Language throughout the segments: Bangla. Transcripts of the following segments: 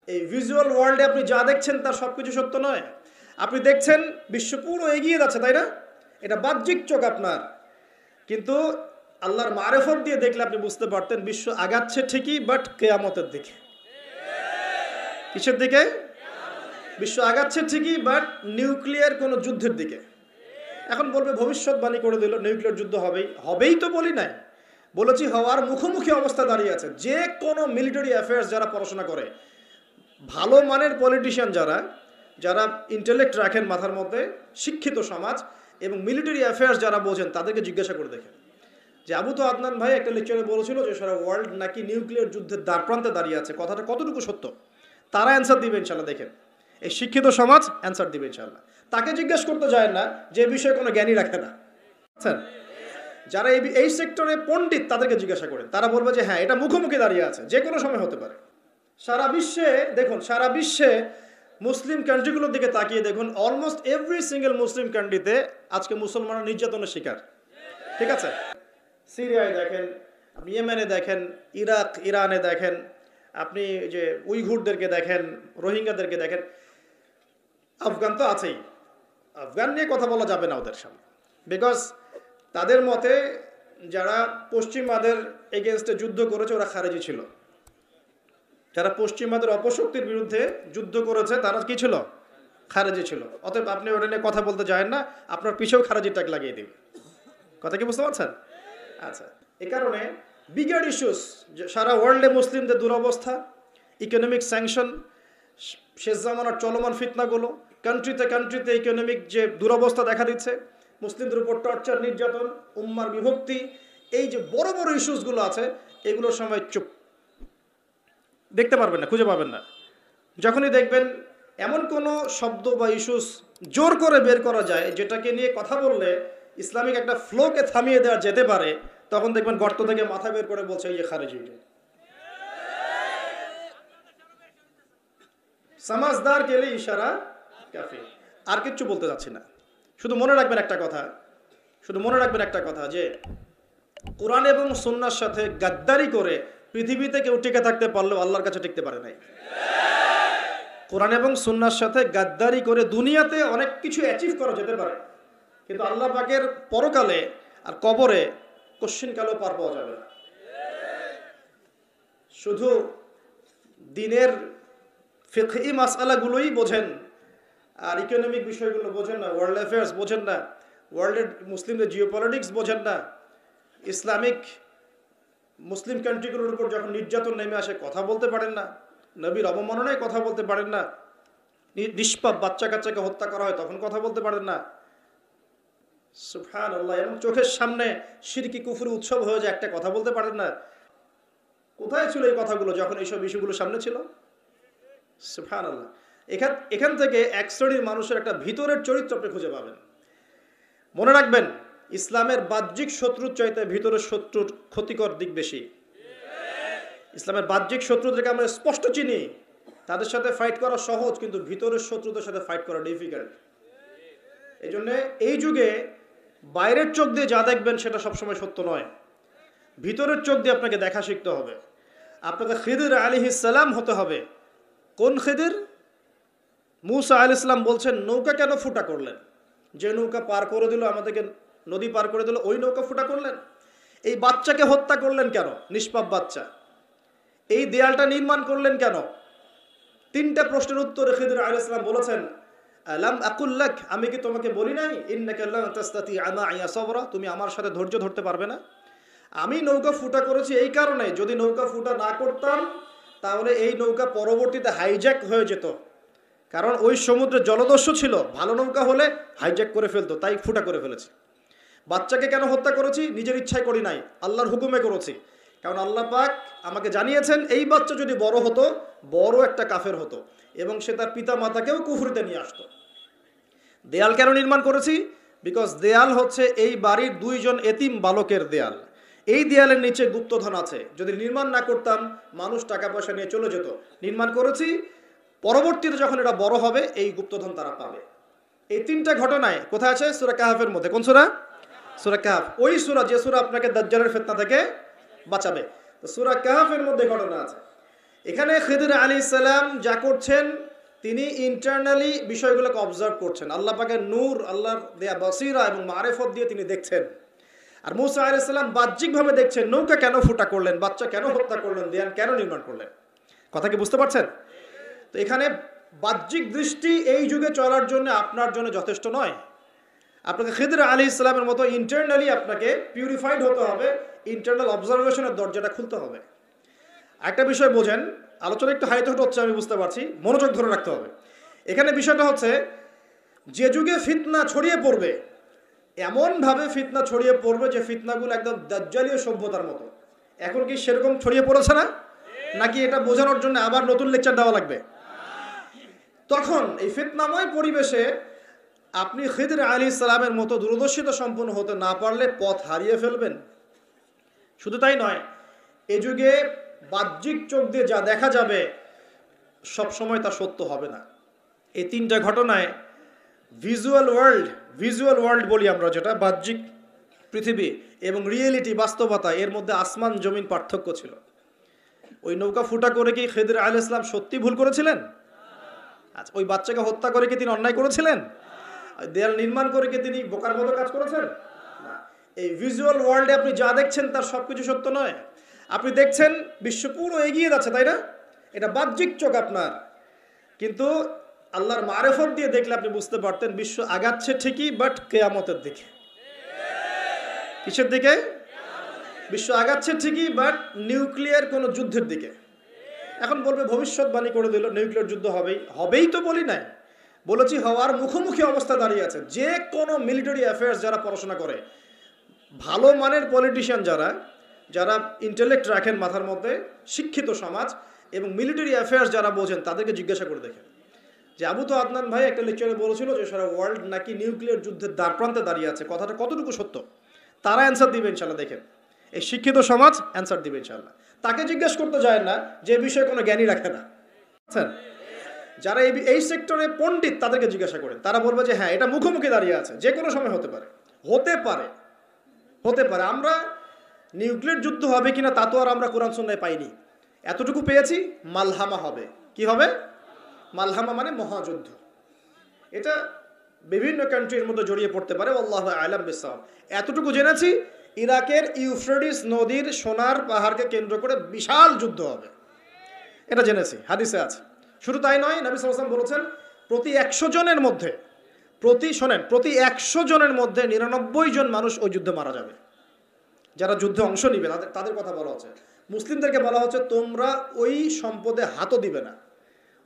এই ভিজুয়াল ওয়ার্ল্ডে আপনি যা দেখছেন তার সবকিছু সত্য নয়। আপনি দেখছেন বিশ্ব পুরো এগিয়ে যাচ্ছে, তাই না? এটা বাহ্যিক চোখ আপনার, কিন্তু আল্লাহর মারেফত দিয়ে দেখলে আপনি বুঝতে পারতেন বিশ্ব আগাচ্ছে ঠিকই, বাট কিয়ামতের দিকে। কিসের দিকে? বিশ্ব আগাচ্ছে ঠিকই, বাট নিউক্লিয়ার কোনো যুদ্ধের দিকে। এখন বলবে ভবিষ্যৎবাণী করে দিল নিউক্লিয়ার যুদ্ধ হবেই। হবেই তো বলি নাই, বলেছি হওয়ার মুখোমুখি অবস্থা দাঁড়িয়ে আছে। যে কোনো মিলিটারি অ্যাফেয়ার্স যারা পড়াশোনা করে, ভালো মানের পলিটিশিয়ান যারা, যারা ইন্টেলেক্ট রাখেন মাথার মধ্যে, শিক্ষিত সমাজ এবং মিলিটারি অ্যাফেয়ার্স যারা বোঝেন, তাদেরকে জিজ্ঞাসা করে দেখেন যে আবু তো আদনান ভাই একটা লেকচারে বলেছিল যে সারা ওয়ার্ল্ড নাকি নিউক্লিয়ার যুদ্ধের দ্বারপ্রান্তে দাঁড়িয়ে আছে, কথাটা কতটুকু সত্য? তারা অ্যান্সার দিবে ইনশাল্লাহ। দেখেন, এই শিক্ষিত সমাজ অ্যান্সার দিবে ইনশাল্লাহ। তাকে জিজ্ঞেস করতে যায় না যে বিষয়ে কোনো জ্ঞানী রাখে না। স্যার, যারা এই সেক্টরে পণ্ডিত তাদেরকে জিজ্ঞাসা করেন, তারা বলবে যে হ্যাঁ, এটা মুখোমুখি দাঁড়িয়ে আছে, যে কোনো সময় হতে পারে। সারা বিশ্বে দেখুন, সারা বিশ্বে মুসলিম কান্ট্রিগুলোর দিকে তাকিয়ে দেখুন, অলমোস্ট এভরি সিঙ্গেল মুসলিম কান্ট্রিতে আজকে মুসলমানরা নির্যাতনের শিকার। ঠিক আছে? সিরিয়ায় দেখেন, আপনি ইয়েমেনে দেখেন, ইরাক ইরানে দেখেন, আপনি যে উইঘুরদেরকে দেখেন, রোহিঙ্গাদেরকে দেখেন, আফগান তো আছেই। আফগান নিয়ে কথা বলা যাবে না ওদের সামনে, বিকজ তাদের মতে যারা পশ্চিমাদের এগেনস্টে যুদ্ধ করেছে ওরা খারেজি ছিল। যারা পশ্চিমাদের অপশক্তির বিরুদ্ধে যুদ্ধ করেছে তারা কি ছিল? খারেজি ছিল। অতএব আপনি ওটা নিয়ে কথা বলতে যাবেন না, আপনার পিছেও খারেজি ট্যাগ লাগিয়ে দিবে। কথা কি বুঝতে পারছেন? আচ্ছা, এ কারণে বিগার ইস্যুস, সারা ওয়ার্ল্ডে মুসলিমদের দুরবস্থা, ইকোনমিক স্যাংশন, শেষ জামানার চলমান ফিতনাগুলো, কান্ট্রিতে ইকোনমিক যে দুরবস্থা দেখা দিচ্ছে, মুসলিমদের উপর টর্চার, নির্যাতন, উম্মার বিভক্তি, এই যে বড় বড় ইস্যুসগুলো আছে, এগুলোর সময় চুপ, দেখতে পারবেন না, খুঁজে পাবেন না। যখনই দেখবেন এমন কোনো শব্দ বা ইস্যুস জোর করে বের করা যায় যেটাকে নিয়ে কথা বললে ইসলামিক একটা ফ্লোকে থামিয়ে দেওয়া যেতে পারে, তখন দেখবেন গর্ত থেকে মাথা বের করে বলছে এই যে খারেজি। সমাজদার কেলে ইশারা কাফি। আর কিচ্ছু বলতে যাচ্ছি না, শুধু মনে রাখবেন একটা কথা, যে কোরআন এবং সুন্নাহর সাথে গাদ্দারি করে পৃথিবীতে কেউ টিকে থাকতে পারলেও আল্লাহর কাছে টিকতে পারে নাই। কোরআন এবং সুন্নাহর সাথে গাদ্দারি করে দুনিয়াতে অনেক কিছু অ্যাচিভ করা যেতে পারে, কিন্তু আল্লাহ পাকের পরকালে আর কবরে কোশ্চিনকালেও পার পাওয়া যাবে না। শুধু দিনের ফিকহি মাসআলাগুলোই বোঝেন আর ইকোনমিক বিষয়গুলো বোঝেন না, ওয়ার্ল্ড অ্যাফেয়ার্স বোঝেন না, ওয়ার্ল্ডের মুসলিমদের জিওপলিটিক্স বোঝেন না, ইসলামিক মুসলিম কান্ট্রিগুলোর উপর যখন নির্যাতন নেমে আসে কথা বলতে পারেন না, নবীর অবমাননায় কথা বলতে পারেন না, নিষ্পাপ বাচ্চা কাচ্চাকে হত্যা করা হয় তখন কথা বলতে পারেন না। সুবহানাল্লাহ, এবং চোখের সামনে শিরকি কুফরি উৎসব হয়ে যায়, একটা কথা বলতে পারেন না। কোথায় ছিল এই কথাগুলো যখন এইসব ইস্যুগুলো সামনে ছিল? সুবহানাল্লাহ। এখান থেকে এক শ্রেণীর মানুষের একটা ভিতরের চরিত্র আপনি খুঁজে পাবেন। মনে রাখবেন, ইসলামের বাহ্যিক শত্রুর চাইতে ভিতরের শত্রুর ক্ষতিকর দিক বেশি। ইসলামের বাহ্যিক শত্রুদেরকে আমরা স্পষ্ট চিনি, তাদের সাথে ফাইট করা সহজ, কিন্তু ভিতরের শত্রুদের সাথে ফাইট করা ডিফিকাল্ট। এই জন্য এই যুগে বাইরের চোখ দিয়ে যা দেখবেন সেটা সবসময় সত্য নয়, ভিতরের চোখ দিয়ে আপনাকে দেখা শিখতে হবে। আপনাকে খিদির আলাইহিস সালাম হতে হবে। কোন খিদির? মুসা আলাইহিস সালাম বলছেন নৌকা কেন ফুটা করলেন? যে নৌকা পার করে দিল, আমাদেরকে নদী পার করে দিল, ওই নৌকা ফুটা করলেন? এই বাচ্চাকে হত্যা করলেন কেন? নিষ্পাপ বাচ্চা। এই দেয়ালটা নির্মাণ করলেন কেন? তিনটা প্রশ্নের উত্তরে খিদির আলাইহিস সালাম বলেছেন, আলাম আকুল লাক, আমি কি তোমাকে বলি নাই ইন্নাকা লান তাসতাতি মা'ইয়া সাবরা, তুমি আমার সাথে ধৈর্য ধরতে পারবে না? আমি নৌকা ফুটা করেছি এই কারণে, যদি নৌকা ফুটা না করতাম তাহলে এই নৌকা পরবর্তীতে হাইজ্যাক হয়ে যেত, কারণ ওই সমুদ্রে জলদস্যু ছিল, ভালো নৌকা হলে হাইজ্যাক করে ফেলতো, তাই ফুটা করে ফেলেছি। বাচ্চাকে কেন হত্যা করেছি? নিজের ইচ্ছায় করি নাই, আল্লাহর হুকুমে করেছি, কারণ আল্লাহ পাক আমাকে জানিয়েছেন এই বাচ্চা যদি বড় হতো, বড় একটা কাফের হতো এবং সে তার পিতা মাতাকেও কুফরিতে নিয়ে আসতো। দেয়াল কেন নির্মাণ করেছি? বিকজ দেয়াল হচ্ছে এই বাড়ির দুইজন এতিম বালকের দেয়াল, এই দেয়ালের নিচে গুপ্তধন আছে, যদি নির্মাণ না করতাম মানুষ টাকা পয়সা নিয়ে চলে যেত। নির্মাণ করেছি, পরবর্তীতে যখন এটা বড় হবে এই গুপ্তধন তারা পাবে। এই তিনটা ঘটনায় কোথায় আছে? সূরা কাহফের মধ্যে। কোন সূরা? সূরা কাহফ, ওই সূরা যে সূরা আপনাকে দাজ্জালের ফিতনা থেকে বাঁচাবে। তো সূরা কাহফের মধ্যে ঘটনা আছে। এখানে খিদির আলাইহিস সালাম যা করছেন তিনি ইন্টারনালি বিষয়গুলোকে অবজার্ভ করছেন। আল্লাহ পাকের নূর, আল্লাহর দেয়া বসিরা এবং মারিফত দিয়ে তিনি দেখছেন। আর মূসা আলাইহিস সালাম বাহ্যিকভাবে দেখছেন, নৌকা কেন ফুটা করলেন, বাচ্চা কেন হত্যা করলেন, দেয়াল কেন নির্মাণ করলেন। কথা কি বুঝতে পারছেন? তো এখানে বাহ্যিক দৃষ্টি এই যুগে চলার জন্য আপনার জন্য যথেষ্ট নয়। আপনাকে খিদির আলাইহিস সালামের মতো ইন্টারনালি আপনাকে পিউরিফাইড হতে হবে, ইন্টারনাল অবজারভেশনের দরজাটা খুলতে হবে। একটা বিষয় বোঝেন, আলোচনা একটু হাইট হচ্ছে আমি বুঝতে পারছি, মনোযোগ ধরে রাখতে হবে। এখানে বিষয়টা হচ্ছে যে যুগে ফিতনা ছড়িয়ে পড়বে, এমনভাবে ফিতনা ছড়িয়ে পড়বে যে ফিতনাগুলো একদম দাজ্জালীয় সভ্যতার মতো। এখন কি সেরকম ছড়িয়ে পড়েছে না? নাকি এটা বোঝানোর জন্য আবার নতুন লেকচার দেওয়া লাগবে? তখন এই ফিতনাময় পরিবেশে আপনি খিদির আলাইহিস সালামের মতো দূরদর্শিতা সম্পন্ন হতে না পারলে পথ হারিয়ে ফেলবেন। শুধু তাই নয়, এ যুগে বাহ্যিক চোখ দিয়ে যা দেখা যাবে সব সময় তা সত্য হবে না। এই তিনটা ঘটনায় ভিজুয়াল ওয়ার্ল্ড বলি আমরা, যেটা বাহ্যিক পৃথিবী, এবং রিয়েলিটি বাস্তবতা, এর মধ্যে আসমান জমিন পার্থক্য ছিল। ওই নৌকা ফুটা করে কি খিদির আলাইহিস সালাম সত্যি ভুল করেছিলেন? আচ্ছা, ওই বাচ্চাকে হত্যা করে কি তিনি অন্যায় করেছিলেন? দেয়াল নির্মাণ করে কি তিনি বোকার মতো কাজ করেছেন? না। এই ভিজুয়াল ওয়ার্ল্ডে আপনি যা দেখছেন তার সবকিছু সত্য নয়। আপনি দেখছেন বিশ্ব পুরো এগিয়ে যাচ্ছে, তাই না? এটা বাহ্যিক চোখ আপনার, কিন্তু আল্লাহর মারিফত দিয়ে দেখলে আপনি বুঝতে পারতেন বিশ্ব আগাচ্ছে ঠিকই, বাট কিয়ামতের দিকে। কিসের দিকে? বিশ্ব আগাচ্ছে ঠিকই, বাট নিউক্লিয়ার কোনো যুদ্ধের দিকে। এখন বলবে ভবিষ্যৎবাণী করে দিল নিউক্লিয়ার যুদ্ধ হবেই তো বলি নাই, বলেছি হওয়ার মুখোমুখি অবস্থা দাঁড়িয়ে আছে। যে কোনো মিলিটারি অ্যাফেয়ার্স যারা পড়াশোনা করে, ভালো মানের পলিটিশিয়ান যারা ইন্টেলেক্ট রাখেন মাথার মধ্যে, শিক্ষিত সমাজ এবং মিলিটারি অ্যাফেয়ার্স যারা বোঝেন, তাদেরকে জিজ্ঞাসা করে দেখেন যে আবু তো আদনান ভাই একটা লেকচারে বলেছিল যে সারা ওয়ার্ল্ড নাকি নিউক্লিয়ার যুদ্ধের দ্বারপ্রান্তে দাঁড়িয়ে আছে, কথাটা কতটুকু সত্য? তারা অ্যান্সার দিবে ইনশাল্লাহ। দেখেন, এই শিক্ষিত সমাজ অ্যান্সার দিবে ইনশাল্লাহ। তাকে জিজ্ঞেস করতে যায় না যে বিষয়ে কোনো জ্ঞানী রাখে না। যারা এই সেক্টরে পণ্ডিত তাদেরকে জিজ্ঞাসা করেন, তারা বলবে যে হ্যাঁ, এটা মুখোমুখি দাঁড়িয়ে আছে, যে কোনো সময় হতে পারে। আমরা নিউক্লিয়ার যুদ্ধ হবে কিনা তা তো আর আমরা কোরআন সুন্নাহয় পাইনি, এতটুকু পেয়েছি মালহামা হবে। কি হবে? মালহামা মানে মহাযুদ্ধ। এটা বিভিন্ন কান্ট্রির মধ্যে জড়িয়ে পড়তে পারে, আল্লাহু আ'লাম বিসসাওয়াব। এতটুকু জেনেছি ইরাকের ইউফ্রেটিস নদীর সোনার পাহাড়কে কেন্দ্র করে বিশাল যুদ্ধ হবে, এটা জেনেছি, হাদিসে আছে। শুধু তাই নয়, নবী সাল্লাল্লাহু আলাইহি ওয়াসাল্লাম বলেছেন প্রতি 100 জনের মধ্যে 99 জন মানুষ ওই যুদ্ধে মারা যাবে। যারা যুদ্ধে অংশ নিবে তাদের কথা বলা হচ্ছে। মুসলিমদেরকে বলা হচ্ছে তোমরা ওই সম্পদে হাতও দিবে না।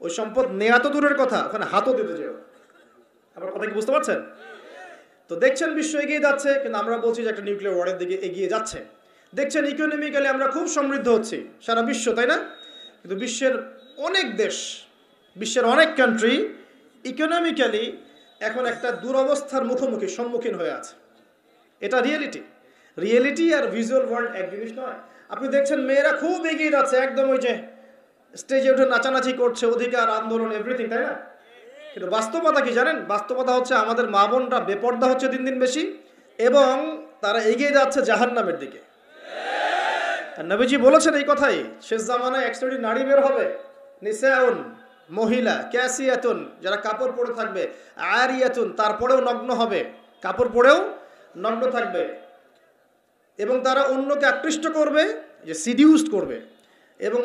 ওই সম্পদ নেয়া তো দূরের কথা, ওখানে হাতও দিতে যেও। আমার কথা কি বুঝতে পারছেন? তো দেখছেন বিশ্ব এগিয়ে যাচ্ছে, কিন্তু আমরা বলছি যে একটা নিউক্লিয়ার ওয়ারের দিকে এগিয়ে যাচ্ছে। দেখছেন ইকোনমিক্যালি আমরা খুব সমৃদ্ধ হচ্ছি, সারা বিশ্ব, তাই না? কিন্তু বিশ্বের অনেক দেশ, বিশ্বের অনেক কান্ট্রি ইকোনমিক্যালি এখন একটা দুরবস্থার সম্মুখীন হয়ে আছে। এটা রিয়েলিটি আর ভিজুয়াল ওয়ার্ল্ড এক জিনিস নয়। আপনি দেখছেন মেয়েরা খুব এগিয়ে যাচ্ছে, একদম ওই যে স্টেজে উঠে নাচানাচি করছে, অধিকার আন্দোলন এভরিথিং, তাই না? কিন্তু বাস্তবতা কি জানেন? বাস্তবতা হচ্ছে আমাদের মা বোনরা বেপর্দা হচ্ছে দিন দিন বেশি, এবং তারা এগিয়ে যাচ্ছে জাহান্নামের দিকে। নবীজি বলেছেন এই কথাই, শেষ জামানায় এক শ্রেণীর নারী বের হবে, নিসাউন, মহিলা, ক্যাসিয়াতুন, যারা কাপড় পরে থাকবে, আরিয়াতুন, তারপরেও নগ্ন হবে, কাপড় পরেও নগ্ন থাকবে, এবং তারা অন্যকে আকৃষ্ট করবে, যে সিডিউসড করবে, এবং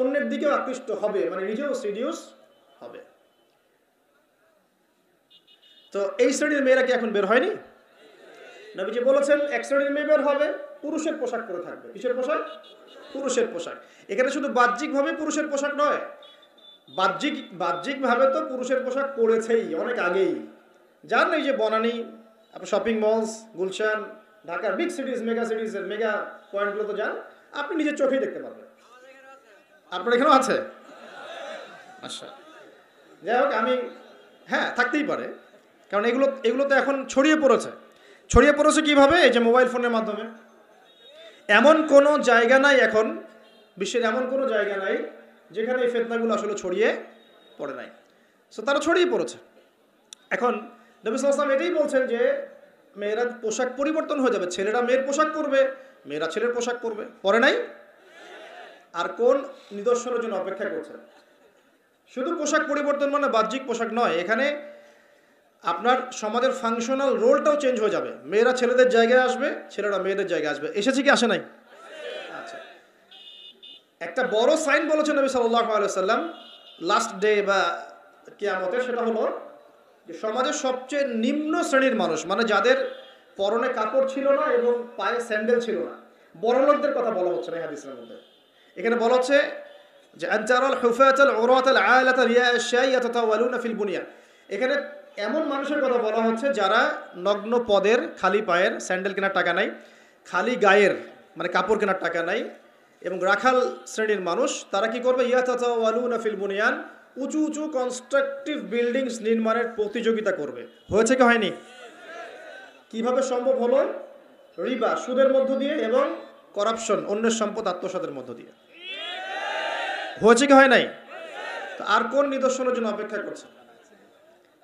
অন্যের দিকেও আকৃষ্ট হবে, মানে নিজেও সিডিউস হবে। তো এই শ্রেণীর মেয়েরা কি এখন বের হয়নি? নবীজি বলেছেন এক শ্রেণীর মেয়ে বের হবে, পুরুষের পোশাক পরে থাকবে। কিসের পোশাক? পুরুষের পোশাক। এখানে শুধু বাহ্যিকভাবে পুরুষের পোশাক নয়, বাহ্যিকভাবে তো পুরুষের পোশাক পরেছেই অনেক আগেই। যান এই যে বনানী, আপনার শপিং মলস, গুলশান, ঢাকার বিগ সিটিজ, মেগা সিটিজের মেগা পয়েন্টগুলো তো যান, আপনি নিজের চোখেই দেখতে পারবেন। আপনার এখানেও আছে? আচ্ছা, যাই হোক, হ্যাঁ, থাকতেই পারে, কারণ এগুলো তো এখন ছড়িয়ে পড়েছে কিভাবে? এই যে মোবাইল ফোনের মাধ্যমে। এমন কোনো জায়গা নাই এখন, বিশ্বের এমন কোনো জায়গা নাই যেখানে এই ফিতনাগুলো আসলে ছড়িয়ে পড়ে নাই। সো তারা ছড়িয়ে পড়েছে। এখন নবী সাল্লাল্লাহু আলাইহি ওয়াসাল্লাম এটাই বলছেন যে মেয়েরা পোশাক পরিবর্তন হয়ে যাবে, ছেলেরা মেয়ের পোশাক পরবে, মেয়েরা ছেলের পোশাক পরবে। পরে নাই? আর কোন নিদর্শনের জন্য অপেক্ষা করছেন? শুধু পোশাক পরিবর্তন মানে বাহ্যিক পোশাক নয়, এখানে আপনার সমাজের ফাংশনাল রোলটাও চেঞ্জ হয়ে যাবে। মেয়েরা ছেলেদের জায়গায় আসবে, ছেলেরা মেয়েদের জায়গায় আসবে। এসেছে কি আসে নাই? আচ্ছা, একটা বড় সাইন বলেছেন নবী সাল্লাল্লাহু আলাইহি ওয়াসাল্লাম লাস্ট ডে বা কিয়ামতের, সেটা হলো যে সমাজের সবচেয়ে নিম্ন শ্রেণীর মানুষ, মানে যাদের পরনে কাপড় ছিল না এবং পায়ে স্যান্ডেল ছিল না, বড় লোকদের কথা বলা হচ্ছে না হাদিসের মধ্যে। এখানে বলা হচ্ছে যে আনজারাল হুফাতাল উরাতাল আলাতা রিয়া আশ-শাই ইয়াতাতাওয়ালুনা ফিল বুনিয়ান। এখানে এমন মানুষের কথা বলা হচ্ছে যারা নগ্ন পদের, খালি পায়ের, স্যান্ডেল কেনার টাকা নাই, খালি গায়ের মানে কাপড় কেনার টাকা নাই, এবং রাখাল শ্রেণীর মানুষ। তারা কি করবে? ইয়াতাতাওয়ালুনা ফিল বুনিয়ান, উঁচু উঁচু কনস্ট্রাকটিভ বিল্ডিংস নির্মাণের প্রতিযোগিতা করবে। হয়েছে কি হয়নি? কিভাবে সম্ভব হলো? রিবা, সুদের মধ্য দিয়ে, এবং করাপশন, অন্যের সম্পদ আত্মসাতের মধ্য দিয়ে। হয়েছে কি হয় নাই? তো আর কোন নিদর্শনের জন্য অপেক্ষা করছে?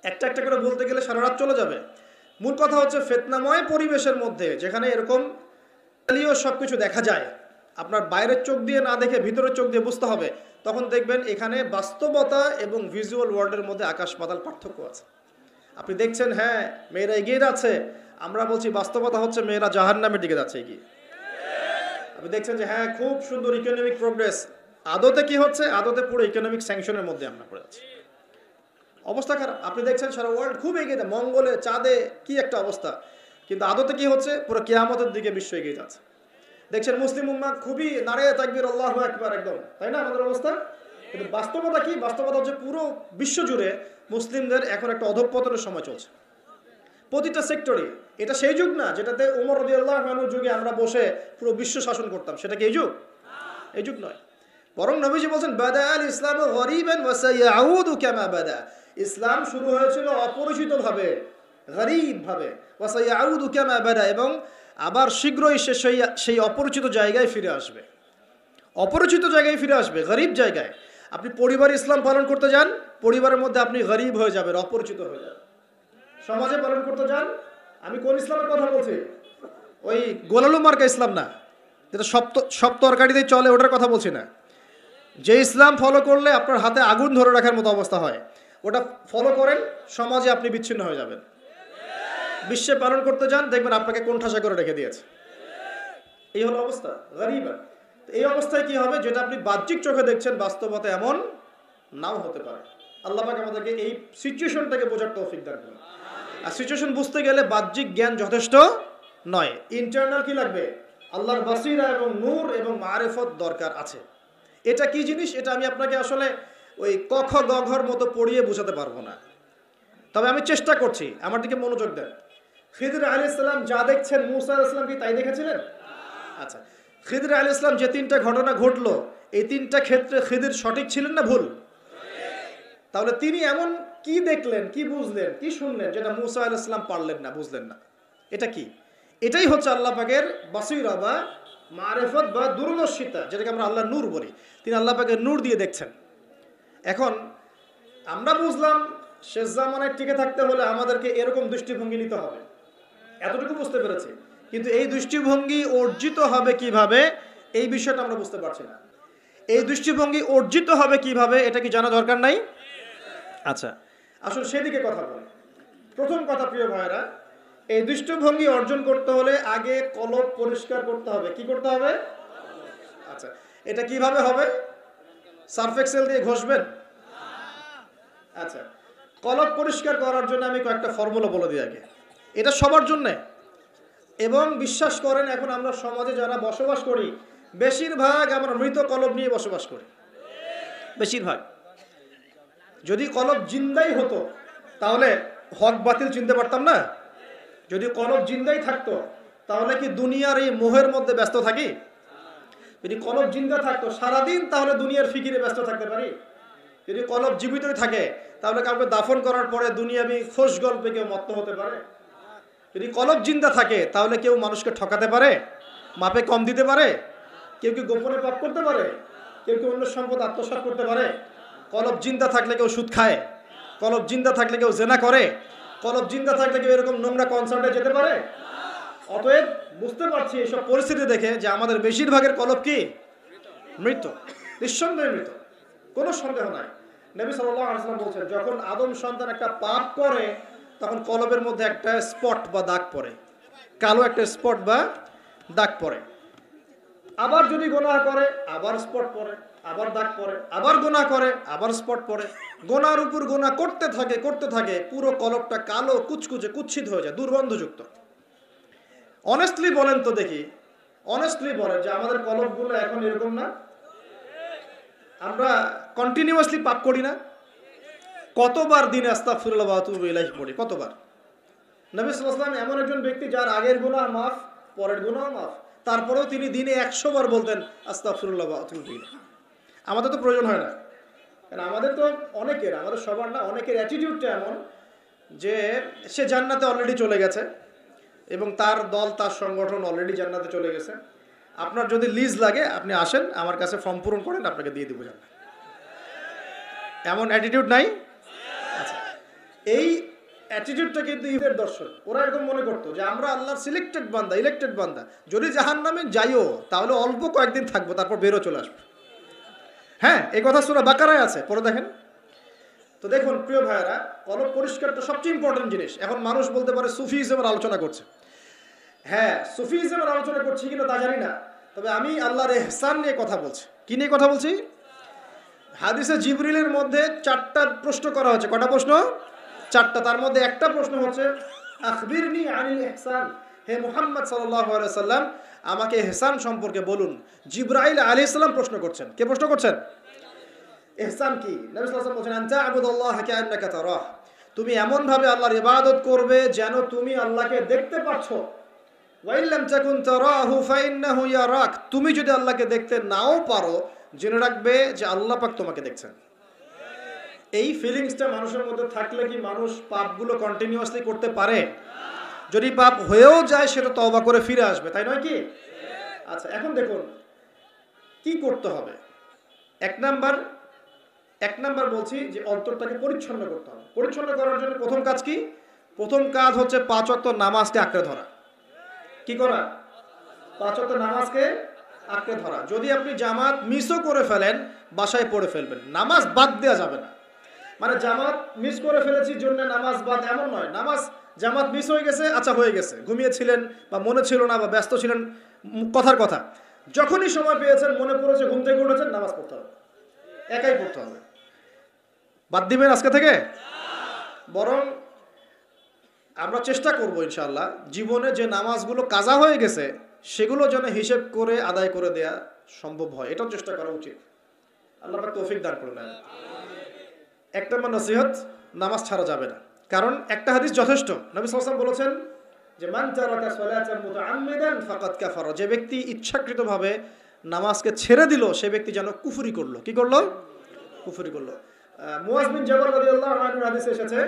একটা একটা করে বলতে গেলে সারা রাত চলে যাবে। মূল কথা হচ্ছে ফিতনাময় পরিবেশের মধ্যে যেখানে এরকম সবকিছু দেখা যায়, আপনার বাইরের চোখ দিয়ে না দেখে ভিতরের চোখ দিয়ে বুঝতে হবে, তখন দেখবেন এখানে বাস্তবতা এবং ভিজুয়াল ওয়ার্ল্ডের মধ্যে আকাশ পাতাল পার্থক্য আছে। আপনি দেখছেন হ্যাঁ মেয়েরা এগিয়ে যাচ্ছে, আমরা বলছি বাস্তবতা হচ্ছে মেয়েরা জাহান্নামের দিকে যাচ্ছে এগিয়ে। আপনি দেখছেন যে হ্যাঁ খুব সুন্দর ইকোনমিক প্রোগ্রেস, আদতে কি হচ্ছে? আদতে পুরো ইকোনমিক স্যাংশনের মধ্যে আমরা পড়ে আছি, অবস্থা খারাপ। আপনি দেখছেন সারা ওয়ার্ল্ড খুব এগিয়ে যায়, মঙ্গলে, চাঁদে কি একটা অবস্থা, কিন্তু আদতে কি হচ্ছে? পুরো কিয়ামতের দিকে বিশ্ব এগিয়ে যাচ্ছে। দেখছেন মুসলিম উম্মাহ খুবই নারে তাকবীর আল্লাহু আকবার একদম, তাই না আমাদের অবস্থা? কিন্তু বাস্তবতা কি? বাস্তবতা হচ্ছে পুরো বিশ্ব জুড়ে মুসলিমদের এখন একটা অধঃপতনের সময় চলছে প্রতিটা সেক্টরে। এটা সেই যুগ না যেটাতে ওমর রাদিয়াল্লাহু আনহুর যুগে আমরা বসে পুরো বিশ্ব শাসন করতাম, সেটা কি এই যুগ? এই যুগ নয়। বরং নবীজি বলছেন বাদা আল ইসলাম গরিবান ওয়া সায়াউদু কামা বাদা। ইসলাম শুরু হয়েছিল অপরিচিত ভাবে, গরীব ভাবে, ওয়া সায়াউদু কামা বাদা, এবং আবার শীঘ্রই সে সেই অপরিচিত জায়গায় ফিরে আসবে। অপরিচিত জায়গায় ফিরে আসবে, গরীব জায়গায়। আপনি পরিবার ইসলাম পালন করতে যান, পরিবারের মধ্যে আপনি গরীব হয়ে যাবেন, অপরিচিত হয়ে যাবেন। সমাজে পালন করতে যান, আমি কোন ইসলামের কথা বলছি? ওই গোলালু মার্কা ইসলাম না, যেটা সব তরকারিতেই চলে, ওটার কথা বলছি না। যে ইসলাম ফলো করলে আপনার হাতে আগুন ধরে রাখার মতো অবস্থা হয়, ওটা ফলো করেন, সমাজে আপনি বিচ্ছিন্ন হয়ে যাবেন। বিশ্বে পালন করতে যান, দেখবেন আপনাকে কোণঠাসা করে রেখে দিয়েছে। এই হলো অবস্থা, গরীবা। এই অবস্থায় কি হবে? যেটা আপনি বাহ্যিক চোখে দেখছেন, বাস্তবতা এমন নাও হতে পারে। আল্লাহ পাক আমাদেরকে এই সিচুয়েশনটাকে বোঝার তৌফিক দান করুন। আর সিচুয়েশন বুঝতে গেলে বাহ্যিক জ্ঞান যথেষ্ট নয়, ইন্টারনাল কি লাগবে? আল্লাহর বাসিরা এবং নূর এবং মারিফত দরকার আছে। এটা কি জিনিস? এটা আমি আপনাকে আসলে ওই ক খ গ ঘর মতো পড়িয়ে বোঝাতে পারবো না, তবে আমি চেষ্টা করছি, আমার দিকে মনোযোগ দেন। খিদর আলাইহিস সালাম যা দেখছেন, মূসা আলাইহিস সালাম কি তাই দেখেছিলেন? আচ্ছা, খিদর আলাইহিস সালাম যে তিনটা ঘটনা ঘটলো, এই তিনটা ক্ষেত্রে খিদর সঠিক ছিলেন না ভুল? তাহলে তিনি এমন কি দেখলেন, কি বুঝলেন, কি শুনলেন যেটা মূসা আলাইহিস সালাম পারলেন না, বুঝলেন না? এটা কি? এটাই হচ্ছে আল্লাহ পাকের বাসীরা বা মারিফত বা দূরদর্শিতা, যেটাকে আমরা আল্লাহ নূর বলি। তিনি আল্লাহ পাকের নূর দিয়ে দেখছেন। এখন আমরা বুঝলাম শেষ জামানায় টিকে থাকতে হলে আমাদেরকে এরকম দৃষ্টিভঙ্গি নিতে হবে, এতটুকু বুঝতে পেরেছি। কিন্তু এই দৃষ্টিভঙ্গি অর্জিত হবে কিভাবে, এই বিষয়টা আমরা বুঝতে পারছি না। এই দৃষ্টিভঙ্গি অর্জিত হবে কিভাবে, এটা কি জানা দরকার নাই? আচ্ছা, আসলে সেদিকে কথা বলি। প্রথম কথা প্রিয় ভাইয়েরা, এই দৃষ্টিভঙ্গি অর্জন করতে হলে আগে কলব পরিষ্কার করতে হবে। কি করতে হবে? আচ্ছা, এটা কিভাবে হবে? সার্ফ এক্সেল দিয়ে ঘষবেন? আচ্ছা, কলব পরিষ্কার করার জন্য আমি কয়েকটা ফর্মুলা বলে দিই আগে। এটা সবার জন্যে, এবং বিশ্বাস করেন এখন আমরা সমাজে যারা বসবাস করি, বেশিরভাগ আমরা মৃত কলব নিয়ে বসবাস করি, বেশিরভাগ। যদি কলব জিন্দাই হতো তাহলে হক বাতিল চিনতে পারতাম না। যদি কলব জিন্দাই থাকতো তাহলে কি দুনিয়ার এই মোহের মধ্যে ব্যস্ত থাকি? যদি কলব জিন্দা থাকতো সারাদিন তাহলে দুনিয়ার ফিকিরে ব্যস্ত থাকতে পারি। যদি কলব জীবিতই থাকে তাহলে কাউকে দাফন করার পরে দুনিয়াবি খোশ গল্পে কেউ মত্ত হতে পারে। যদি কলব জিন্দা থাকে তাহলে কেউ মানুষকে ঠকাতে পারে, মাপে কম দিতে পারে, কেউ কি গোপনে পাপ করতে পারে, কেউ কি অন্য সম্পদ আত্মসাৎ করতে পারে? কলব জিন্দা থাকলে কেউ সুদ খায়, কলব জিন্দা থাকলে কেউ জেনা করে, কলব জিন্দা থাকলে কেউ এরকম নোংরা কনসার্টে যেতে পারে? অতএব বুঝতে পারছি এইসব পরিস্থিতি দেখে যে আমাদের বেশিরভাগের কলব কি মৃত, নিঃসন্দেহে মৃত, কোনো সন্দেহ নাই। নবী সাল্লাল্লাহু আলাইহি ওয়াসাল্লাম বলছেন, যখন আদম সন্তান একটা পাপ করে তখন কলবের মধ্যে একটা স্পট বা দাগ পড়ে, কালো একটা স্পট বা দাগ পড়ে। আবার যদি গুনাহ করে আবার স্পট পড়ে, আবার দাগ পড়ে, আবার গুনাহ করে আবার স্পট পড়ে। গুনার উপর গুনাহ করতে থাকে, পুরো কলবটা কালো, কুচকুচে, কুৎসিত হয়ে যায়, দুর্গন্ধযুক্ত। অনেস্টলি বলেন তো দেখি, অনেস্টলি বলেন যে আমাদের কলবগুলো এখন এরকম না? আমরা কন্টিনিউয়াসলি পাপ করি না? কতবার দিনে আস্তাগফিরুল্লাহ ওয়া আতুবু ইলাইহি পড়ি, কতবার? নবী সাল্লাল্লাহু আলাইহি ওয়াসাল্লাম এমন একজন ব্যক্তি যার আগের গুনাহ মাফ, পরের গুনাহ মাফ, তারপরেও তিনি দিনে 100 বার বলতেন আস্তাগফিরুল্লাহ ওয়া আতুবু ইলাইহি। আমাদের তো প্রয়োজন হয় না, কারণ আমাদের তো অনেকের, আমাদের সবার না, অনেকের অ্যাটিটিউডটা এমন যে সে জান্নাতে অলরেডি চলে গেছে এবং তার দল, তার সংগঠন অলরেডি জান্নাতে চলে গেছে। আপনার যদি লিজ লাগে আপনি আসেন, আমার কাছে ফর্ম পূরণ করেন, আপনাকে দিয়ে দিব জান্নাত। এমন অ্যাটিটিউড নাই? আচ্ছা, এই অ্যাটিটিউডটা কিন্তু ইহুদের দর্শন। ওরা এরকম মনে করতো যে আমরা আল্লাহর সিলেক্টেড বান্দা, ইলেক্টেড বান্দা, যদি জাহান্নামে যাইও তাহলে অল্প কয়েকদিন থাকবো, তারপর বেরো চলে আসবো। হ্যাঁ, এই কথা সূরা বাকারায় আছে, পড়ে দেখেন। তো দেখুন প্রিয় ভাইয়েরা, কলব পরিষ্কারটা সবচেয়ে ইম্পর্টেন্ট জিনিস। এখন মানুষ বলতে পারে সুফিজমের আলোচনা করছে। হ্যাঁ, সুফিজমের আলোচনা করছি কিনা তা জানি না, তবে আমি আল্লাহর ইহসান নিয়ে কথা বলছি। কি নিয়ে কথা বলছি? হাদিসে জিবরিলের মধ্যে 4টা প্রশ্ন করা হয়েছে। কটা প্রশ্ন? 4টা। তার মধ্যে একটা প্রশ্ন হচ্ছে আখবিরনি আনিল ইহসান, হে মুহাম্মদ সাল্লাল্লাহু আলাইহি ওয়াসাল্লাম আমাকে ইহসান সম্পর্কে বলুন। জিবরাইল আলাইহিস সালাম প্রশ্ন করছেন। কে প্রশ্ন করছেন? ইহসান কি? নবী সাল্লাল্লাহু আলাইহি ওয়াসাল্লাম বলেন আনতা আবুদুল্লাহ কাআন্নাকা তারাহ, তুমি এমন ভাবে আল্লাহর ইবাদত করবে যেন তুমি আল্লাহকে দেখতে পাচ্ছ। ওয়া ইল্লাম তাকুন তারাহু ফাইন্নাহু ইয়ারাক, তুমি যদি আল্লাহকে দেখতে নাও পারো জেনে রাখবে যে আল্লাহ পাক তোমাকে দেখছেন। এই ফিলিংসটা মানুষের মধ্যে থাকলে কি মানুষ পাপগুলো কন্টিনিউয়াসলি করতে পারে? যদি পাপ হয়েও যায় সেটা তওবা করে ফিরে আসবে, তাই নয় কি? আচ্ছা, এখন দেখুন কি করতে হবে। এক নাম্বার বলছি যে অন্তরটাকে পরিচ্ছন্ন করতে হবে। পরিচ্ছন্ন করার জন্য প্রথম কাজ কি? প্রথম কাজ হচ্ছে 5 ওয়াক্ত নামাজকে আঁকড়ে ধরা। কি করা? 5 ওয়াক্ত নামাজকে আঁকড়ে ধরা। যদি আপনি জামাত মিসও করে ফেলেন বাসায় পড়ে ফেলবেন, নামাজ বাদ দেওয়া যাবে না। মানে জামাত মিস করে ফেলেছি জন্য নামাজ বাদ, এমন নয়। নামাজ জামাত মিস হয়ে গেছে, আচ্ছা হয়ে গেছে, ঘুমিয়েছিলেন বা মনে ছিল না বা ব্যস্ত ছিলেন, কথার কথা, যখনই সময় পেয়েছেন, মনে পড়েছে, ঘুম থেকে উঠেছেন, নামাজ পড়তে হবে, একাই পড়তে হবে। বাদ দিবেন আজকে থেকে? বরং আমরা চেষ্টা করব ইনশাআল্লাহ জীবনে যে নামাজগুলো কাজা হয়ে গেছে সেগুলো যেন হিসেব করে আদায় করে দেয়া সম্ভব হয়, এটাও চেষ্টা করা উচিত। আল্লাহ পাক তৌফিক দান করুন। এক নম্বর নসিহত, নামাজ ছাড়া যাবে না। কারণ একটা হাদিস যথেষ্ট। নবী সাল্লাল্লাহু আলাইহি ওয়াসাল্লাম বলেছেন যে মান তারাকা সালাতান মুতাআম্মিদান ফাকাদ কাফারা, যে ব্যক্তি ইচ্ছাকৃতভাবে নামাজকে ছেড়ে দিল সে ব্যক্তি যেন কুফরি করলো। কি করলো? কুফরি করলো। মুয়াজ বিন জাবাল রাদিয়াল্লাহু আনহু হাদিসে এসেছে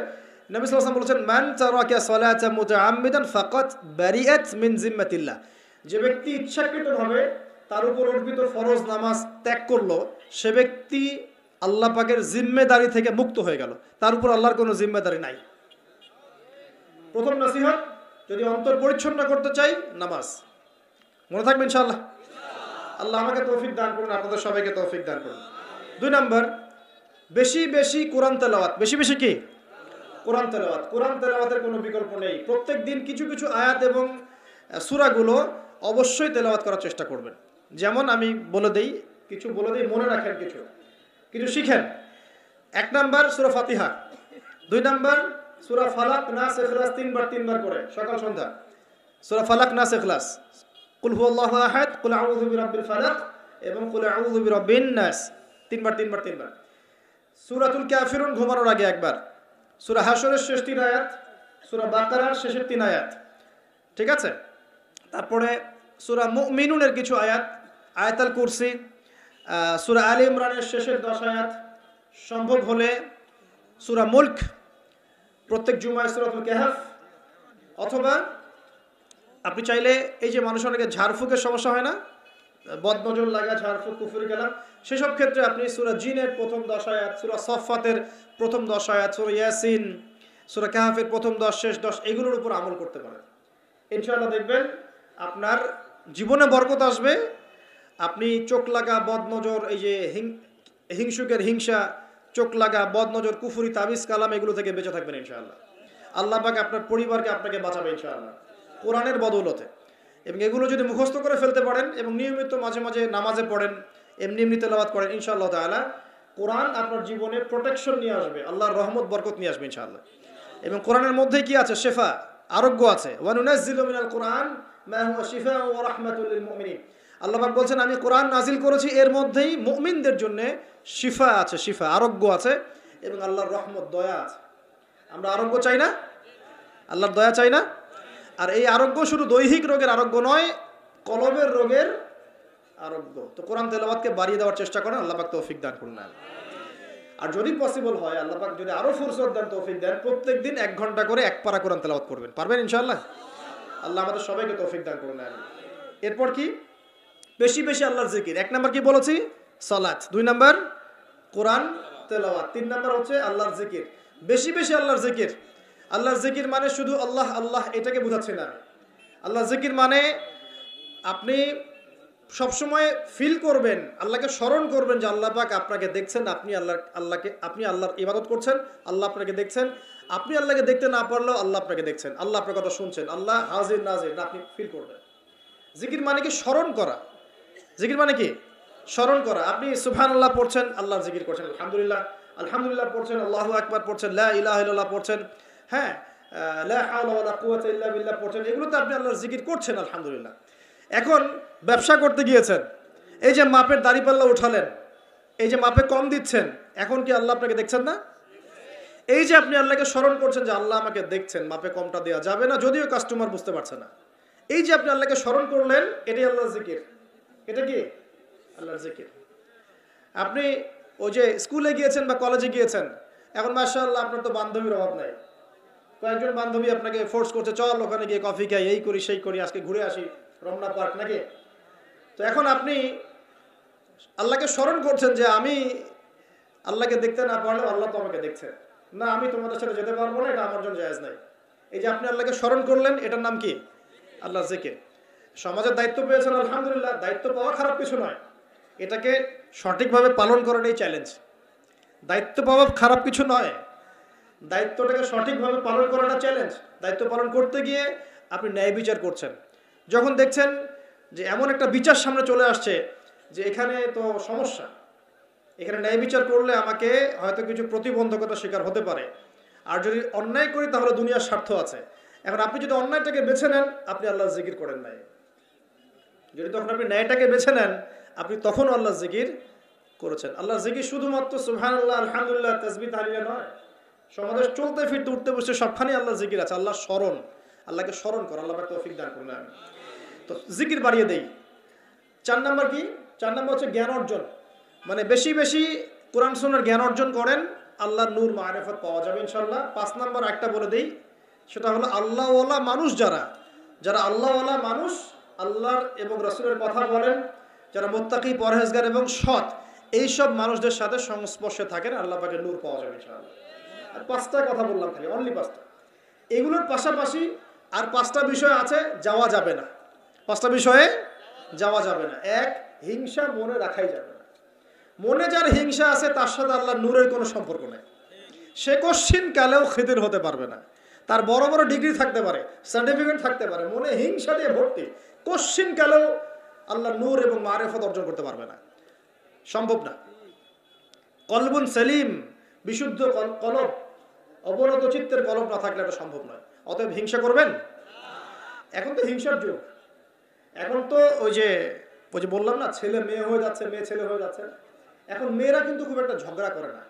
নবী সাল্লাল্লাহু আলাইহি ওয়াসাল্লাম বলেছেন মান তারাকা সালাতান মুতাআম্মিদান ফাকাদ বারিআত মিন জিম্মাতিল্লাহ, যে ব্যক্তি ইচ্ছাকৃতভাবে তার উপর অর্পিত ফরজ নামাজ ত্যাগ করলো সে ব্যক্তি আল্লাহ পাকের জিম্মেদারি থেকে মুক্ত হয়ে গেল, তার উপর আল্লাহর কোনো জিম্মেদারি নাই। প্রথম নসিহত, যদি অন্তর পরিচ্ছন্ন করতে চাই নামাজ। মনে থাকবে ইনশাআল্লাহ। আল্লাহ আমাকে তৌফিক দান করুন, আপনাদের সবাইকে তৌফিক দান করুন। 2 নম্বর, বেশি বেশি কোরআন তেলাওয়াত। বেশি বেশি কি? কোরআন তেলাওয়াত। কোরআন তেলাওয়াতের কোনো বিকল্প নেই। প্রত্যেক দিন কিছু কিছু আয়াত এবং সূরাগুলো অবশ্যই তেলাওয়াত করার চেষ্টা করবেন। যেমন আমি বলে দেই, কিছু বলে দেই, মনে রাখেন, কিছু শিখেন। 1 নাম্বার সূরা ফাতিহা, 2 নাম্বার সূরা ফালাক, নাস, ইখলাস 3 বার করে সকাল সন্ধ্যা। সূরা ফালাক, নাস, ইখলাস, কুল হুয়াল্লাহু আহাদ, কুল আউযু বিরাব্বিল ফালাক এবং কুল আউযু বিরাব্বিন নাস 3 বার। সূরাতুল কাফিরুন ঘুমানোর আগে একবার, সূরা হাশরের শেষ 3 আয়াত, সূরা বাকারার শেষের 3 আয়াত, ঠিক আছে? তারপরে সূরা মুমিনুনের কিছু আয়াত, আয়াতুল কুরসি, সূরা আলে ইমরানের শেষের 10 আয়াত, সম্ভব হলে সূরা মুলক, প্রত্যেক জুমায় সূরাতুল কাহফ, অথবা আপনি চাইলে এই যে মানুষ অনেকে ঝাড়ফুঁকের সমস্যা হয় না, বদনজর লাগা, ঝাড়ফুঁক, কুফরি কালাম, সেসব ক্ষেত্রে আপনি সূরা জিনের প্রথম 10 আয়াত, সূরা সফফাতের প্রথম 10 আয়াত, সূরা ইয়াসিন, সূরা কাহফের প্রথম 10 শেষ 10 এগুলোর উপর আমল করতে পারেন। ইনশাআল্লাহ দেখবেন আপনার জীবনে বরকত আসবে, আপনি চোখ লাগা বদনজর, এই যে হিংসুকের হিংসা, চোখ লাগা বদনজর, কুফুরি, তাবিজ, কালাম, এগুলো থেকে বেঁচে থাকবেন ইনশাআল্লাহ। আল্লাহ পাক আপনার পরিবারকে আপনাকে বাঁচাবে ইনশাআল্লাহ কোরআনের বদৌলতে। এবং এগুলো যদি মুখস্থ করে ফেলতে পারেন এবং নিয়মিত মাঝে মাঝে নামাজে পড়েন, এমনি এমনি তেলাওয়াত করেন, ইনশাআল্লাহ তাআলা কোরআন আপনার জীবনে প্রোটেকশন নিয়ে আসবে, আল্লাহর রহমত বরকত নিয়ে আসবে ইনশাআল্লাহ। এবং কোরআনের মধ্যেই কি আছে? শেফা, আরোগ্য আছে। ওয়া নুনাজ্জিলু মিনাল কুরআন মা হুয়া শিফাউন ওয়া রাহমাতুল লিল মুমিনিন। আল্লাহ পাক বলছেন আমি কোরআন নাজিল করেছি, এর মধ্যেই মুমিনদের জন্য শিফা আছে, শিফা, আরোগ্য আছে, এবং আল্লাহর রহমত, দয়া আছে। আমরা আরোগ্য চাই না? আল্লাহর দয়া চাই না? আর এই আরোগ্য শুধু দৈহিক রোগের আরোগ্য নয়, কলবের রোগের আরোগ্য। তো কোরআন তেলাওয়াতকে বাড়িয়ে দেওয়ার চেষ্টা করেন, আল্লাহ পাক তৌফিক দান করুন। আর যদি পসিবল হয়, আল্লাহ পাক যদি আরো ফুরসত দেন, তৌফিক দেন, প্রত্যেকদিন 1 ঘন্টা করে 1 পারা কোরআন তেলাওয়াত করবেন। পারবেন ইনশাআল্লাহ? আল্লাহ আমাদের সবাইকে তৌফিক দান করুন। এরপর কি? বেশি বেশি আল্লাহর জিকির। 1 নাম্বার কি বলেছি? সালাত। 2 নাম্বার কোরআন তেলাওয়াত। 3 নাম্বার হচ্ছে আল্লাহর জিকির। বেশি বেশি আল্লাহর জিকির। আল্লাহর জিকির মানে শুধু আল্লাহ আল্লাহ এটাকে বোঝাচ্ছি না। আল্লাহর জিকির মানে আপনি সবসময় ফিল করবেন, আল্লাহকে স্মরণ করবেন যে আল্লাহ পাক আপনাকে দেখছেন, আপনি আল্লাহর ইবাদত করছেন, আল্লাহ আপনাকে দেখছেন। আপনি আল্লাহকে দেখতে না পারলেও আল্লাহ আপনাকে দেখছেন, আল্লাহ আপনার কথা শুনছেন, আল্লাহ হাজির নাজির, আপনি ফিল করবেন। জিকির মানে কি? স্মরণ করা। জিকির মানে কি? স্মরণ করা। আপনি সুবহানাল্লাহ পড়ছেন, আল্লাহর জিকির করছেন, আলহামদুলিল্লাহ আলহামদুলিল্লাহ পড়ছেন, আল্লাহু আকবার পড়ছেন, লা ইলাহা ইল্লাল্লাহ পড়ছেন, হ্যাঁ, লা হাওলা ওয়ালা কুওয়াতা ইল্লা বিল্লাহ পড়ছেন, এগুলোতে আপনি আল্লাহর জিকির করছেন, আলহামদুলিল্লাহ। এখন ব্যবসা করতে গিয়েছেন, এই যে মাপের দাড়িপাল্লা উঠালেন, এই যে মাপে কম দিচ্ছেন, এখন কি আল্লাহ আপনাকে দেখছেন না? এই যে আপনি আল্লাহকে স্মরণ করছেন যে আল্লাহ আমাকে দেখছেন, মাপে কমটা দেওয়া যাবে না, যদিও কাস্টমার বুঝতে পারছে না, এই যে আপনি আল্লাহকে স্মরণ করলেন, এটাই আল্লাহর জিকির। এটা কি? আল্লাহর জিকির। আপনি ওই যে স্কুলে গিয়েছেন বা কলেজে গিয়েছেন, এখন মাশাআল্লাহ আপনার তো বান্ধবীর অভাব নাই, কয়েকজন বান্ধবী আপনাকে ফোর্স করছে, চল ওখানে গিয়ে কফি খাই, এই করি সেই করি, আজকে ঘুরে আসি রমনা পার্ক, নাকি? তো এখন আপনি আল্লাহকে স্মরণ করছেন যে আমি আল্লাহকে দেখতে না পারলেও আল্লাহ তো আমাকে দেখছে, না আমি তোমাদের সাথে যেতে পারবো না, এটা আমার জন্য জায়েজ নাই। এই যে আপনি আল্লাহকে স্মরণ করলেন, এটার নাম কি? আল্লাহর জিকির। সমাজের দায়িত্ব পেয়েছেন, আলহামদুলিল্লাহ, দায়িত্ব পাওয়া খারাপ কিছু নয়, এটাকে সঠিকভাবে পালন করাটাই চ্যালেঞ্জ। দায়িত্ব পাওয়া খারাপ কিছু নয়, দায়িত্বটাকে সঠিকভাবে পালন করাটা চ্যালেঞ্জ। দায়িত্ব পালন করতে গিয়ে আপনি ন্যায় বিচার করছেন, যখন দেখছেন যে এমন একটা বিচার সামনে চলে আসছে যে এখানে তো সমস্যা, এখানে ন্যায় বিচার করলে আমাকে হয়তো কিছু প্রতিবন্ধকতা শিকার হতে পারে, আর যদি অন্যায় করি তাহলে দুনিয়ার স্বার্থ আছে। এখন আপনি যদি অন্যায়টাকে বেছে নেন, আপনি আল্লাহর জিকির করেন নাই। যদি তখন আপনি ন্যায়টাকে বেছে নেন, আপনি তখন আল্লাহর জিকির করেছেন। আল্লাহর জিকির শুধুমাত্র সুবহানাল্লাহ আলহামদুলিল্লাহ তাসবিহ তাহলিলা নয়, সমাজে চলতে ফিরতে উঠতে বসতে সবখানে আল্লাহর জিকির আছে। আল্লাহর স্মরণ, আল্লাহকে স্মরণ কর, আল্লাহ পাক তৌফিক দান করুন। তো জিকির বাড়িয়ে দেই। 4 নাম্বার কি? 4 নাম্বার হচ্ছে জ্ঞান অর্জন। মানে বেশি বেশি কোরআন সুন্নাহর জ্ঞান অর্জন করেন, আল্লাহর নূর মারিফত পাওয়া যাবে ইনশাআল্লাহ। 5 নাম্বার একটা বলে দেই, সেটা হলো আল্লাহওয়ালা মানুষ, যারা আল্লাহওয়ালা মানুষ, আল্লাহর এবং রাসূলের কথা বলেন, যারা মুত্তাকি, পরহেজগার এবং সৎ, এই সব মানুষদের সাথে সংস্পর্শে থাকেন, আল্লাহ পাকের নূর পাওয়া যাবে ইনশাআল্লাহ। আর 5টা কথা বললাম, খালি অনলি 5টা। এগুলোর পাশাপাশি আর 5টা বিষয় আছে, যাওয়া যাবে না। 5টা বিষয়ে যাওয়া যাবে না। 1, হিংসা মনে রাখাই যাবে না। মনে যার হিংসা আছে, তার সাথে আল্লাহর নূরের কোনো সম্পর্ক নেই। সে কোশ্চিন কালেও খিদির হতে পারবে না। তার বড় বড় ডিগ্রি থাকতে পারে, সার্টিফিকেট থাকতে পারে, মনে হিংসা দিয়ে ভর্তি, কোশ্চিন কালেও আল্লাহর নূর এবং মারিফত অর্জন করতে পারবে না, সম্ভব না। কলবুন সেলিম, বিশুদ্ধ কলব, অবনত চিত্তের কলব না থাকলে এটা সম্ভব নয়। অতএব হিংসা করবেন। এখন তো হিংসার যুগ, এখন তো ওই যে বললাম না, ছেলে মেয়ে হয়ে যাচ্ছে, মেয়ে ছেলে হয়ে যাচ্ছে। এখন মেয়েরা কিন্তু খুব একটা ঝগড়া করে না,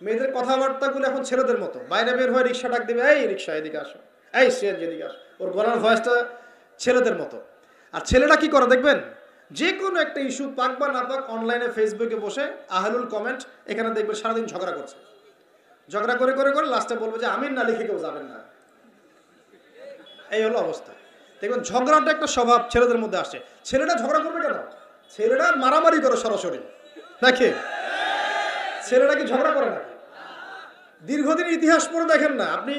মেয়েদের কথাবার্তাগুলো এখন ছেলেদের মতো। বাইরে বের হয়ে রিক্সা ডাক দেবে, এই রিক্সা এদিকে আসো, এই সিএনজি এদিকে আসো, ওর গলার ভয়েসটা ছেলেদের মতো। আর ছেলেরা কি করে দেখবেন, যে কোনো একটা ইস্যু পাক বা না পাক, অনলাইনে ফেসবুকে বসে আহলুল কমেন্ট, এখানে দেখবেন সারাদিন ঝগড়া করছে। ঝগড়া করে করে করে লাস্টে বলবে যে আমিন না লিখে কেউ যাবেন না। এই হলো অবস্থা। দেখবেন ঝগড়াটা একটা স্বভাব ছেলেদের মধ্যে আসে। ছেলেটা ঝগড়া করবে কেন? ছেলেরা মারামারি করে সরাসরি, নাকি? ছেলেরা কি ঝগড়া করে না? দীর্ঘদিনের ইতিহাস পড়ে দেখেন না আপনি,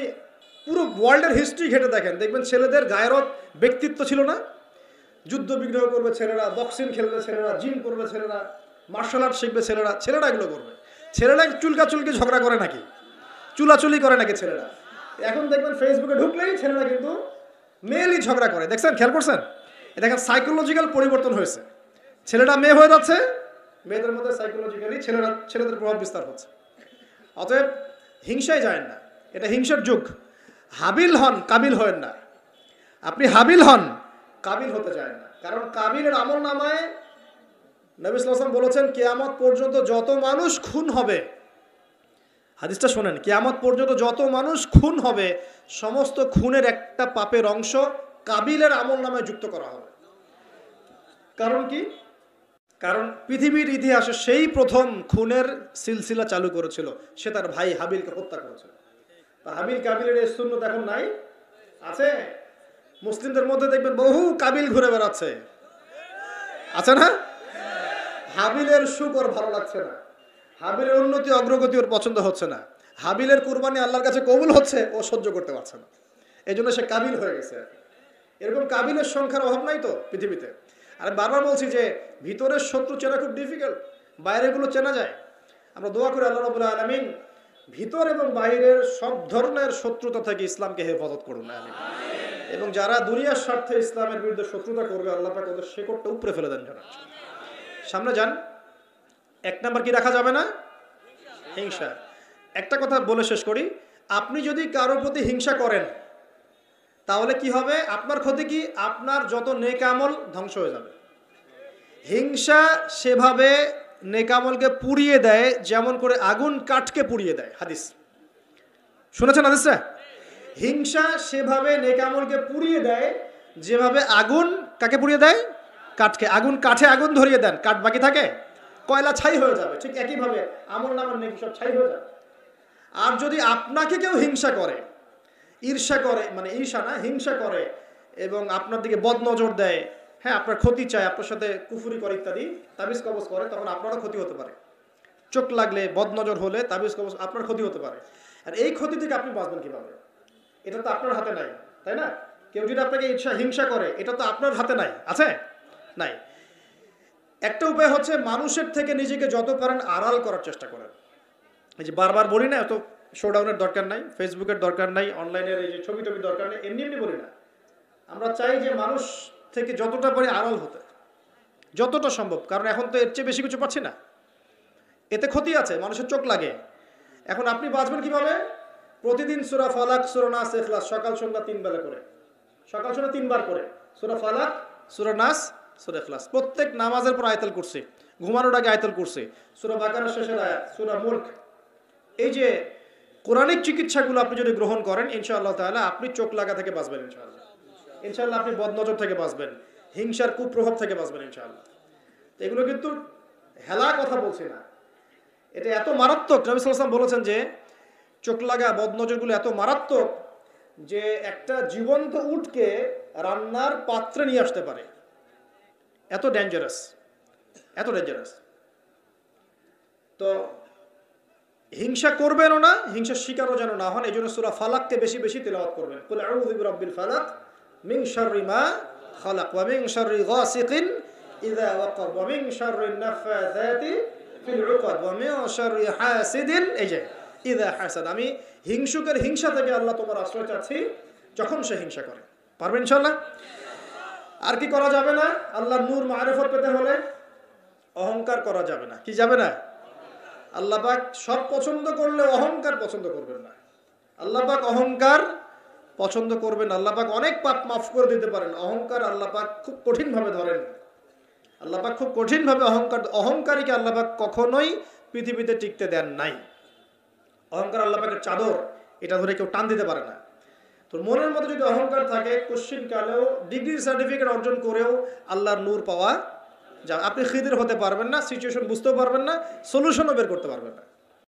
পুরো ওয়ার্ল্ডের হিস্ট্রি ঘেটে দেখেন, দেখবেন ছেলেদের গায়রত, ব্যক্তিত্ব ছিল না। যুদ্ধ বিগ্রহ করবে ছেলেরা, বক্সিং খেলবে ছেলেরা, জিম করবে ছেলেরা, মার্শাল আর্ট শিখবে ছেলেরা, ছেলেরা এগুলো করবে। ছেলেরা চুলকি ঝগড়া করে নাকি, চুলাচুলি করে নাকি ছেলেরা? এখন দেখবেন ফেসবুকে ঢুকলেই ছেলেরা কিন্তু মেয়েলি ঝগড়া করে, দেখছেন, খেয়াল করছেন? দেখেন সাইকোলজিক্যাল পরিবর্তন হয়েছে, ছেলেটা মেয়ে হয়ে যাচ্ছে, মেয়েদের মধ্যে সাইকোলজিক্যালি ছেলেদের প্রভাব বিস্তার হচ্ছে। অতএব হিংসায় যায় না, এটা হিংসার যুগ। হাবিল হন, কাবিল হন না। আপনি হাবিল হন, কাবিল হতে চায় না। কারণ কাবিলের আমল নামায় নবী সাল্লাল্লাহু আলাইহি ওয়াসাল্লাম বলেছেন কিয়ামত পর্যন্ত যত মানুষ খুন হবে, হাদিসটা শোনেন, কিয়ামত পর্যন্ত যত মানুষ খুন হবে সমস্ত খুনের একটা পাপের অংশ কাবিলের আমল নামায় যুক্ত করা হবে। কারণ কি? কারণ পৃথিবীর ইতিহাসে সেই প্রথম খুনের সিলসিলা চালু করেছিল, সে তার ভাই হাবিলকে হত্যা করেছিল। হাবিল কাবিলের এই সুন্নত এখন নাই, আছে? মুসলিমদের মধ্যে দেখবেন বহু কাবিল ঘুরে বেড়াচ্ছে, আছে না? হাবিলের সুখ ওর ভালো লাগছে না, হাবিলের উন্নতি অগ্রগতি ওর পছন্দ হচ্ছে না, হাবিলের কুরবানি আল্লাহর কাছে কবুল হচ্ছে, ও সহ্য করতে পারছে না, এই জন্য সে কাবিল হয়ে গেছে। এরকম কাবিলের সংখ্যার অভাব নাই তো পৃথিবীতে। আর বারবার বলছি যে ভিতরের শত্রু চেনা খুব ডিফিকাল্ট, বাইরেগুলো চেনা যায়। আমরা দোয়া করি আল্লাহ রাব্বুল আলামিন ভিতর এবং বাইরের সব ধরনের শত্রুতা থেকে ইসলামকে হেফাজত করুন, আমিন। এবং যারা দুনিয়ার স্বার্থে ইসলামের বিরুদ্ধে শত্রুতা করবে আল্লাহ পাক ওদের শেকড়টা উপরে ফেলে দেন। জানা সামনে যান। এক নাম্বার কি রাখা যাবে না? হিংসা। একটা কথা বলে শেষ করি, আপনি যদি কারোর প্রতি হিংসা করেন তাহলে কি হবে? আপনার ক্ষতি কি? আপনার যত নেক আমল ধ্বংস হয়ে যাবে। হিংসা সেভাবে নেক আমলকে পুড়িয়ে দেয় যেমন করে আগুন কাঠকে পুড়িয়ে দেয়। হাদিস শুনেছেন হাদিসটা? হিংসা সেভাবে নেক আমলকে পুড়িয়ে দেয় যেভাবে আগুন কাকে পুড়িয়ে দেয়? কাঠকে। আগুন কাঠে আগুন ধরিয়ে দেন, কাঠ বাকি থাকে, কয়লা ছাই হয়ে যাবে। ঠিক একইভাবে আমল নামার নেকি সব ছাই হয়ে যাবে। আর যদি আপনাকে কেউ হিংসা করে, ঈর্ষা করে, মানে ঈর্ষা না, হিংসা করে এবং আপনার দিকে বদনজর দেয়, হ্যাঁ, আপনার ক্ষতি চায়, আপনার সাথে কুফরি করে ইত্যাদি, তাবিজ কবজ করে, তখন আপনারও ক্ষতি হতে পারে। চোখ লাগলে, বদনজর হলে, তাবিজ কবজ, আপনার ক্ষতি হতে পারে। আর এই ক্ষতি থেকে আপনি বাঁচবেন কিভাবে? এটা তো আপনার হাতে নাই, তাই না? কেউ যদি আপনাকে হিংসা করে, এটা তো আপনার হাতে নাই, আছে? নাই। একটা উপায় হচ্ছে মানুষের থেকে নিজেকে যত পারেন আড়াল করার চেষ্টা করেন। এই যে বারবার বলি না, এত শোডাউনের দরকার নাই, ফেসবুকের দরকার নাই, অনলাইনের এই যে ছবি টবি দরকার নেই, এমনি এমনি বলি না। আমরা চাই যে মানুষ থেকে যতটা পারি আড়াল হতে, যতটা সম্ভব। কারণ এখন তো এর চেয়ে বেশি কিছু পাচ্ছি না, এতে ক্ষতি আছে, মানুষের চোখ লাগে। এখন আপনি বাঁচবেন কিভাবে? প্রতিদিন সূরা ফালাক, সূরা নাস, ইখলাস সকাল সন্ধ্যা 3 বেলা করে, সকাল সন্ধ্যা 3 বার করে সূরা ফালাক, সূরা নাস, সূরা ইখলাস। প্রত্যেক নামাজের পর আয়াতুল কুরসি, ঘুমানোর আগে আয়াতুল কুরসি, সূরা বাকারার শেষের আয়াত, সূরা মুলক। এই যে কোরআনিক চিকিৎসাগুলো আপনি যদি গ্রহণ করেন ইনশাআল্লাহ তাআলা আপনি চোখ লাগা থেকে বাঁচবেন ইনশাআল্লাহ। ইনশাআল্লাহ আপনি বদনজর থেকে বাঁচবেন, হিংসার কুপ্রভাব থেকে বাঁচবেন ইনশাআল্লাহ। এগুলো কিন্তু হেলা কথা বলছি না, এটা এত মারাত্মক। নবী সাল্লাল্লাহু আলাইহি ওয়াসাল্লাম বলেছেন যে চোখ লাগা বদনজরগুলো এত মারাত্মক যে একটা জীবন্ত উটকে রান্নার পাত্রে নিয়ে আসতে পারে। এত ডেঞ্জারাস, এত ডেঞ্জারাস। তো হিংসা করবেনও না, হিংসার শিকারও যেন না হন। এই জন্য সূরা ফালাককে বেশি বেশি তিলাওয়াত করবেন। কুল আউযু বিরাব্বিল ফালাক মিন শাররি মা খালাক ওয়া মিন শাররি গাসিকিন ইযা ওয়াকাব ওয়া মিন শাররিন নাফাযাতি ফিল উকাদ ওয়া মিন শাররি হাসিদিন ইযা হাসাদ। আমি হিংসুকের হিংসা থেকে আল্লাহ তোমার আশ্রয় চাচ্ছি যখন সে হিংসা করে। পারবেন ইনশাআল্লাহ? আর কি করা যাবে না? আল্লাহর নূর মারিফত পেতে হলে অহংকার করা যাবে না। কি যাবে না? আল্লাহ পাক সব পছন্দ করলে অহংকার পছন্দ করবেন না। আল্লাহ পাক অহংকার পছন্দ করবেন। আল্লাহ পাক অনেক পাপ মাফ করে দিতে পারেন, অহংকার আল্লাহ পাক খুব কঠিন ভাবে ধরেন। আল্লাহ পাক খুব কঠিন ভাবে অহংকারীকে আল্লাহ পাক কখনোই পৃথিবীতে টিকতে দেন নাই। অহংকার আল্লাহ পাকের চাদর, এটা ধরে কেউ টান দিতে পারে না। তো মনের মধ্যে যদি অহংকার থাকে, কোশ্চিন কালেও ডিগ্রি সার্টিফিকেট অর্জন করেও আল্লাহর নূর পাওয়া যা, আপনি খিদির হতে পারবেন না, সিচুয়েশন বুঝতেও পারবেন না, সলিউশনও বের করতে পারবেন না।